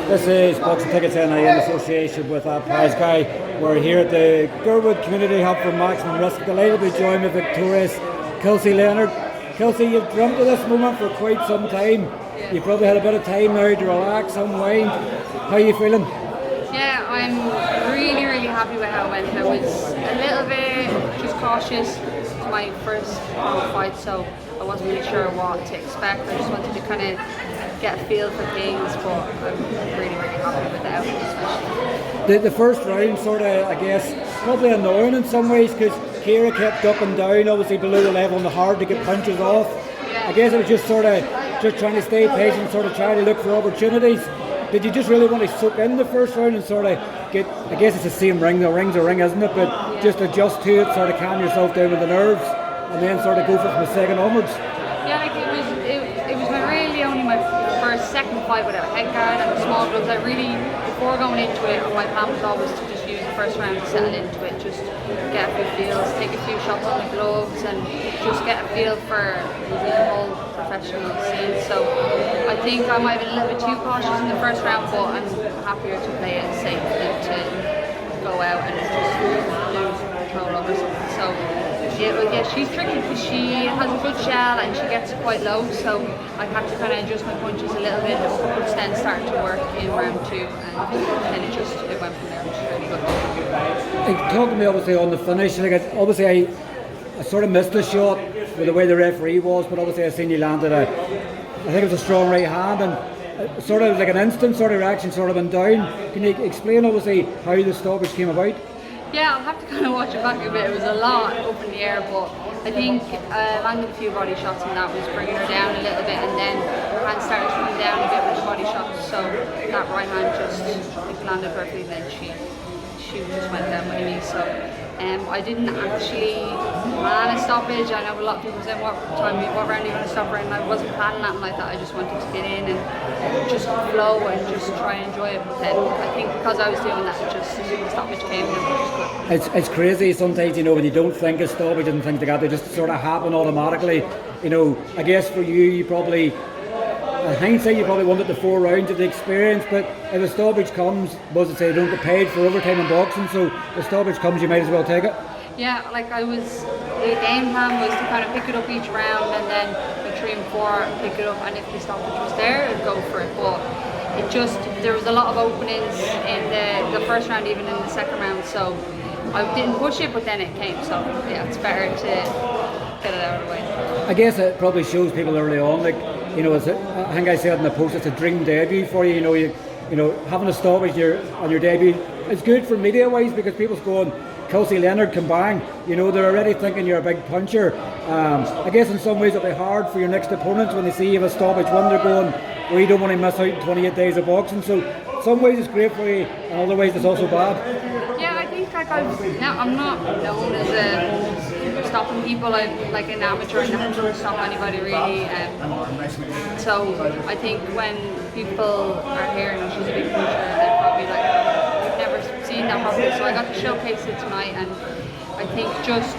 This is Boxing Tickets NI in association with Prize Guy. We're here at the Girdwood Community Hub for MaximumRisk. Delighted to be joined by victorious Kelsey Leonard. Kelsey, you've dreamt of this moment for quite some time. You've probably had a bit of time now to relax, unwind. How are you feeling? Yeah, I'm really happy with how it went. I was a little bit just cautious. It's my first pro fight, so I wasn't really sure what to expect. I just wanted to kind of get a feel for things, but I'm really happy with the outcome especially. The first round sort of, I guess, probably annoying in some ways because Kira kept ducking down, obviously below the level and hard to get punches off. Yeah. I guess it was just trying to stay patient, sort of trying to look for opportunities. Did you just really want to soak in the first round and sort of get, I guess it's the same ring, the ring's a ring, isn't it? But just adjust to it, sort of calm yourself down with the nerves and then sort of go for it from the second onwards? Yeah, like it was really only my second fight without a head guard and small gloves. I really, before going into it, my plan was always to just use the first round to settle into it, just get a few feels, take a few shots on the gloves and just get a feel for the whole professional scene. So I think I might have been a little bit too cautious in the first round, but I'm happier to play it safe than to go out and just lose control over something. So yeah, she's tricky because she has a good shell and she gets quite low, so I had to kind of adjust my punches a little bit. The hooks then started to work in round two, and then it went from there, which is really good. Talk to me obviously on the finish. Like obviously I sort of missed the shot with the way the referee was, but obviously I seen you landed I think it was a strong right hand and sort of like an instant sort of reaction, sort of went down. Can you explain obviously how the stoppage came about? Yeah, I'll have to kind of watch it back a bit. It was a lot up in the air, but I think landed a few body shots and that was bringing her down a little bit, and then her hand started to come down a bit with the body shots, so that right hand just landed perfectly, and then she just went down my knee. So I didn't actually plan a stoppage. I know a lot of people saying what round are you going to stop her, and I wasn't planning that like that. I just wanted to get in and just flow and just try and enjoy it. But then I think because I was doing that, just the stoppage came and it was just good. It's crazy sometimes, you know, when you don't think of stoppage and things like that, they just sort of happen automatically. You know, I guess for you probably, in hindsight, you probably wanted the 4 rounds of the experience, but if a stoppage comes, was it say, you don't get paid for overtime in boxing, so if the stoppage comes, you might as well take it? Yeah, like the game plan was to kind of pick it up each round and then the 3 and 4 pick it up, and if the stoppage was there, I'd go for it. But there was a lot of openings in the first round, even in the second round, so I didn't push it, but then it came, so yeah, it's better to get it out of the way. I guess it probably shows people early on, like, you know, I think I said in the post, it's a dream debut for you. You know, having a stoppage on your debut is good for media-wise because people's going, Kelsey Leonard can bang. You know, they're already thinking you're a big puncher. I guess in some ways it'll be hard for your next opponents when they see you have a stoppage. One, they're going, well, you don't want to miss out 28 days of boxing. So some ways it's great for you, and other ways it's also bad. Yeah, I think like I'm not known as stopping people. I'm like an amateur and I don't stop anybody really. So I think when people are hearing she's a big puncher, they're probably like, we've never seen that properly. So I got to showcase it tonight, and I think just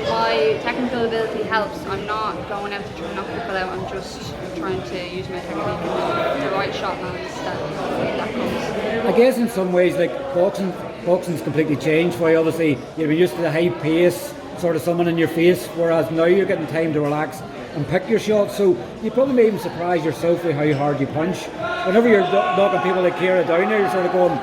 my technical ability helps. I'm not going out to try and knock people out. I'm just trying to use my technique, and the right shot lands that comes. I guess in some ways, like boxing's completely changed for you. Obviously, you've been used to the high pace, sort of someone in your face, whereas now you're getting time to relax and pick your shots. So you probably may even surprise yourself with how hard you punch. Whenever you're knocking people like Kira down there, you're sort of going,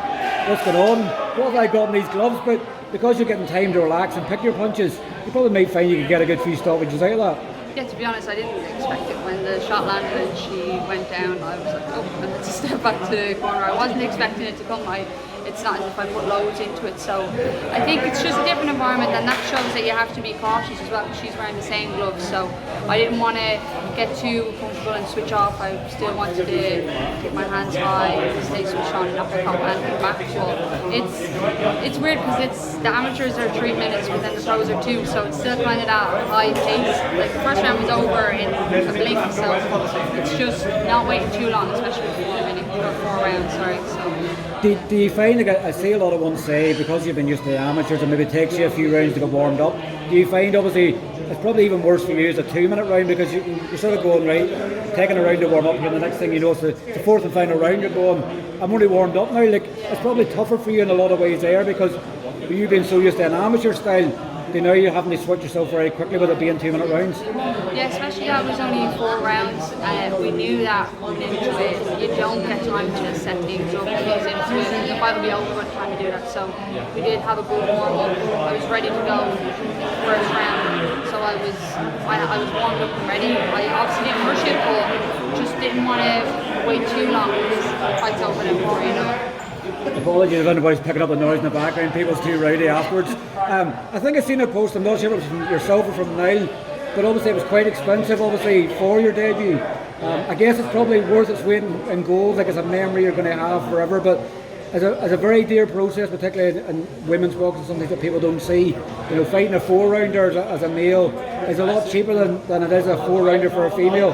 what's going on? What have I got in these gloves? But because you're getting time to relax and pick your punches, you probably might find you can get a good few stoppages out of that. Yeah, to be honest, I didn't expect it. When the shot landed and she went down, I was like, oh, and let's step back to the corner. I wasn't expecting it to come. It's not as if I put loads into it, so I think it's just a different environment, and that shows that you have to be cautious as well, because she's wearing the same gloves, so I didn't want to get too comfortable and switch off. I still wanted to keep my hands high, stay switched on, not pick up anything back. But it's weird because the amateurs are 3 minutes, but then the pros are 2, so it's still kind of that high pace. Like the first round was over in a blink, so it's just not waiting too long, especially for 4 rounds. Sorry. So. Do you find like I see a lot of ones say, because you've been used to the amateurs, and maybe it takes you a few rounds to get warmed up. Do you find, obviously, it's probably even worse for you as a 2-minute round, because you're sort of going, right, taking a round to warm up, and the next thing you know, it's the fourth and final round, you're going, I'm only warmed up now. Like, it's probably tougher for you in a lot of ways there, because you've been so used to an amateur style. You know, you're having to switch yourself very quickly with it being 2-minute rounds. Yeah, especially that was only 4 rounds. We knew that going into it, you don't get time to set things up and ease into it. And the fight will be over by the time you do that. So we did have a good warm up. I was ready to go first round. So I was warmed up and ready. I obviously didn't rush it, but just didn't want to wait too long because the fight's over in 4, you know. Apologies if anybody's picking up the noise in the background, people's too rowdy afterwards. I think I've seen a post, I'm not sure if it was from yourself or from Niall, but obviously it was quite expensive, obviously, for your debut. I guess it's probably worth its weight in gold, like it's a memory you're going to have forever, but as a very dear process, particularly in women's boxing, something that people don't see. You know, fighting a 4-rounder as a male is a lot cheaper than it is a 4-rounder for a female.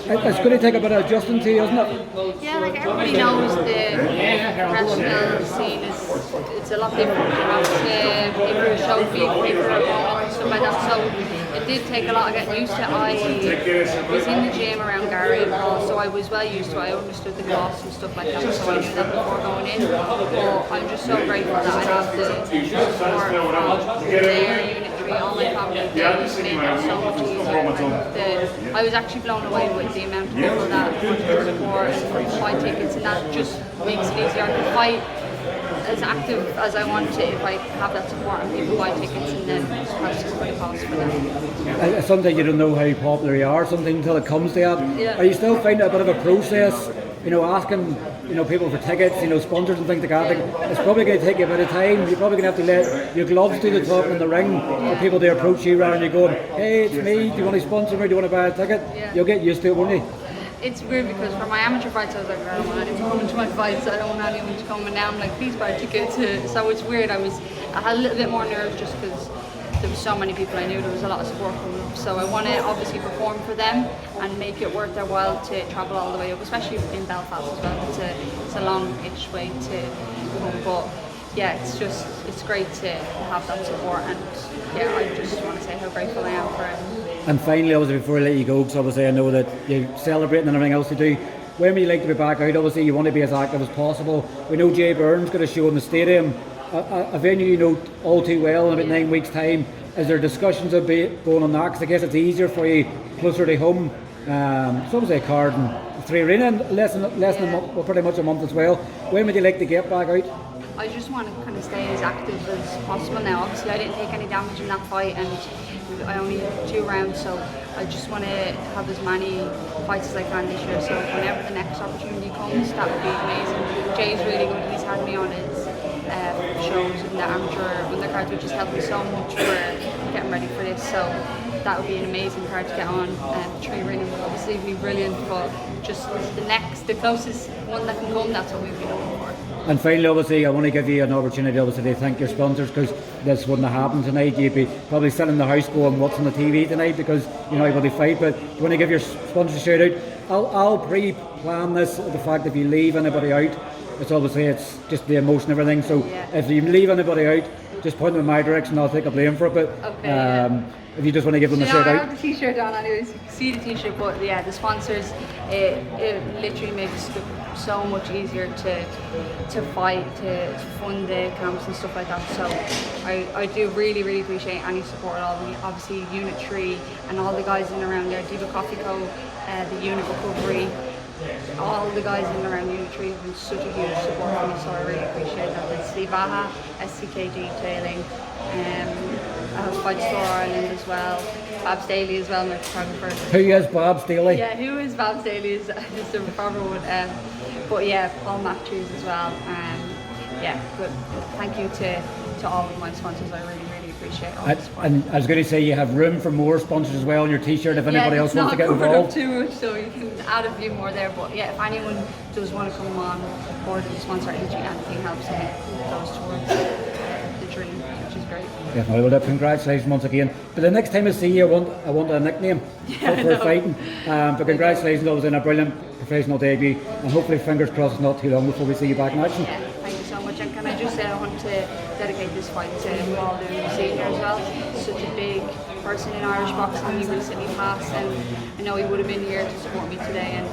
It's going to take a bit of adjusting to you, isn't it? Yeah, like everybody knows the professional scene it's a lot different, you know, to paper show feed, paper opponent and stuff like that. So it did take a lot of getting used to. I was in the gym around Gary and Paul, so I was well used to it. I understood the costs and stuff like that, so I knew that before going in. But I'm just so grateful that I have the support from their unitary, all my family, they made it so much easier. I was actually blown away with the amount of people that wanted to support and buy tickets, and that just makes it easier. I can fight as active as I want to if I have that support and people buy tickets and then have to cover the cost for them. Sometimes you don't know how popular you are, something until it comes to that. Yeah. Are you still finding it a bit of a process, you know, asking, you know, people for tickets, you know, sponsors and things like that? It's probably going to take you a bit of time. You're probably going to have to let your gloves do the talking in the ring for people to approach you around and you're going, hey, it's me, do you want to sponsor me, do you want to buy a ticket? Yeah. You'll get used to it, won't you? It's weird because for my amateur fights I was like, I don't want anyone coming to my fights, I don't want anyone to come, and now I'm like, please buy a ticket. So it's weird. I had a little bit more nerves just because there was so many people I knew, there was a lot of support coming up. So I want to obviously perform for them and make it worth their while to travel all the way up, especially in Belfast as well. It's a long-ish way to come, but yeah, it's great to have that support, and yeah, I just want to say how grateful I am for it. And finally, obviously, before I let you go, because obviously I know that you're celebrating and everything else you do, when would you like to be back out? Obviously, you want to be as active as possible. We know Jay Byrne's got a show in the stadium, a venue you know all too well in about 9 weeks' time. Is there discussions of going on that? Because I guess it's easier for you closer to home. So obviously a card and 3 arena, and less than a month, well, pretty much a month as well. When would you like to get back out? I just want to kind of stay as active as possible now. Obviously, I didn't take any damage in that fight, and I only had 2 rounds, so I just want to have as many fights as I can this year. So whenever the next opportunity comes, that would be amazing. Jay's really good. He's had me on his shows in the amateur undercards, which has helped me so much for getting ready for this. So that would be an amazing card to get on. 3 ring would obviously be brilliant, but just the closest one that can come, that's what we've been looking for. And finally, obviously, I want to give you an opportunity, obviously, to thank your sponsors, because this wouldn't have happened tonight. You'd be probably sitting in the house going, what's on the TV tonight, because you're not able to fight. But you want to give your sponsors a shout out. I'll pre-plan this, the fact that if you leave anybody out, it's just the emotion and everything. So if you leave anybody out, just point them in my direction, I'll take a blame for it. But okay, if you just want to give them a shout out. I have the t-shirt on anyways, you can see the t-shirt, but yeah, the sponsors, it literally makes it so much easier to fight, to fund the camps and stuff like that. So I do really, really appreciate any support at all. Obviously Unit 3 and all the guys in and around there, Diva Coffee Co, the Unit Recovery, all the guys in and around Unit 3 have been such a huge support for me, so I really appreciate that. It's Steve Baha, SCK Detailing, I have Fight Store Ireland as well, Babs Daly as well, my photographer. Who is Babs Daly? Yeah, who is Babs Daly is just a proper one. But yeah, all matches as well. Yeah, but thank you to all of my sponsors. I really, really appreciate all the support. And I was going to say you have room for more sponsors as well on your t-shirt if anybody else wants to get involved. It's not covered up too much, so you can add a few more there. But yeah, if anyone does want to come on board as a sponsor, literally anything helps, and it goes towards the dream, which is great. Yeah, well, congratulations once again. But the next time I see you, I want a nickname for fighting. But congratulations, obviously, on a brilliant professional debut, and hopefully, fingers crossed, not too long before we see you back in action. Yeah, thank you so much. fight Paul Senior as well. Such a big person in Irish boxing. He recently passed, and I know he would have been here to support me today, and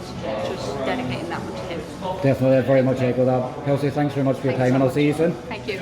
just dedicating that one to him. Definitely, very much echo that. Kelsey, thanks very much for your time, and I'll see you soon. Thank you.